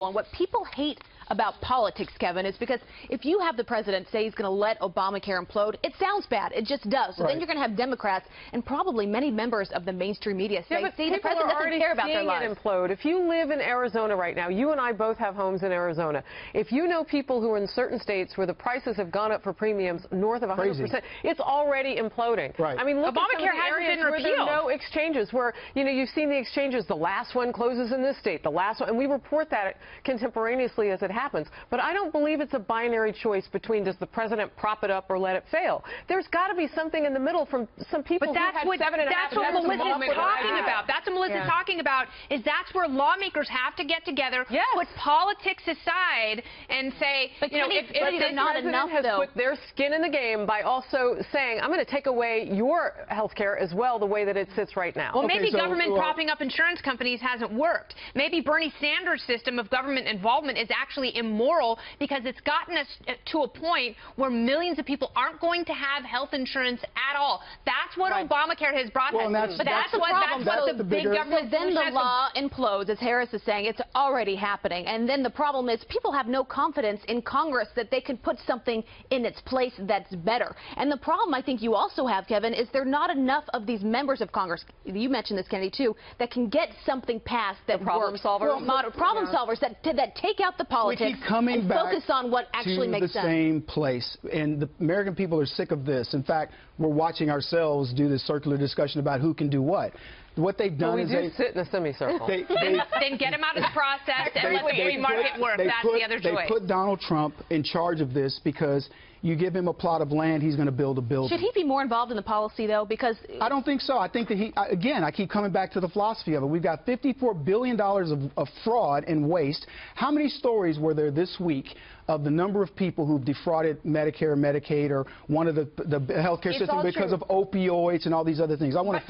And what people hate about politics, Kevin, is because if you have the president say he's going to let Obamacare implode, it sounds bad. It just does. So then you're going to have Democrats and probably many members of the mainstream media say, see, the president doesn't care about their lives. It implode. If you live in Arizona right now, you and I both have homes in Arizona. If you know people who are in certain states where the prices have gone up for premiums north of 100%, it's already imploding. Right. I mean, look Obamacare at some of the hasn't been areas where there repealed. are no exchanges, where, you know, you've seen the exchanges. The last one closes in this state, the last one, and we report that contemporaneously as it happens. But I don't believe it's a binary choice between does the president prop it up or let it fail. There's got to be something in the middle from some people But that's who had that's what Melissa's talking about. That's what Melissa's talking about, is that's where lawmakers have to get together, put politics aside, and say, but you know, if the not enough, has though. put their skin in the game by also saying, I'm going to take away your health care as well, the way that it sits right now. Well, maybe government propping up insurance companies hasn't worked. Maybe Bernie Sanders' system of government involvement is actually immoral, because it's gotten us to a point where millions of people aren't going to have health insurance at all. That's what Obamacare has brought us. But that's what the big government. Then the law implodes, as Harris is saying. It's already happening. And then the problem is people have no confidence in Congress that they can put something in its place that's better. And the problem I think you also have, Kevin, is there are not enough of these members of Congress, you mentioned this, Kennedy, too, that can get something passed that problem solvers. Problem solvers that take out the politics and focus on what actually makes sense. The same place. And the American people are sick of this. In fact, we're watching ourselves do this circular discussion about who can do what. What they've done is they sit in a semicircle. Then get him out of the process and let the free market work. That's the other choice. They put Donald Trump in charge of this because you give him a plot of land, he's going to build a building. Should he be more involved in the policy, though? Because I don't think so. I think that again, I keep coming back to the philosophy of it. We've got $54 billion of fraud and waste. How many stories were there this week of the number of people who've defrauded Medicare or Medicaid or one of the health care system because of opioids and all these other things? I want to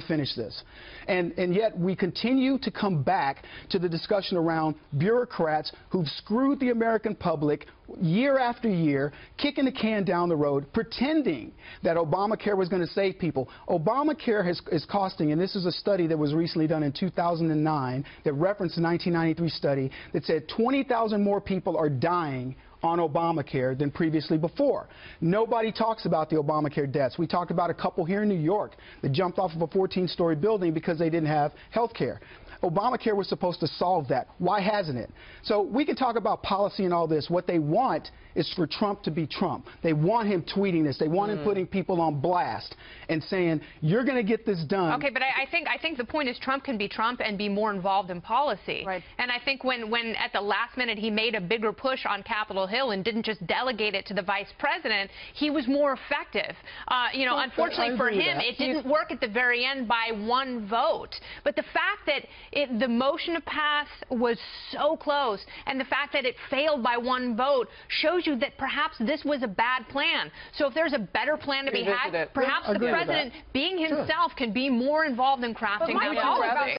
finish this. And yet we continue to come back to the discussion around bureaucrats who've screwed the American public year after year, kicking the can down the road, pretending that Obamacare was going to save people. Obamacare is costing, and this is a study that was recently done in 2009 that referenced a 1993 study that said 20,000 more people are dying on Obamacare than previously before. Nobody talks about the Obamacare deaths. We talked about a couple here in New York that jumped off of a 14-story building because they didn't have health care. Obamacare was supposed to solve that. Why hasn't it? So we can talk about policy and all this. What they want is for Trump to be Trump. They want him tweeting this. They want him putting people on blast and saying, you're going to get this done. Okay, but I think the point is Trump can be Trump and be more involved in policy. Right. And I think when at the last minute he made a bigger push on Capitol Hill and didn't just delegate it to the vice president, he was more effective. You know, unfortunately for him, it didn't work at the very end by one vote. But the fact that the motion to pass was so close, and the fact that it failed by one vote shows you that perhaps this was a bad plan. So if there's a better plan to be had, perhaps the president, being himself, can be more involved in crafting that policy.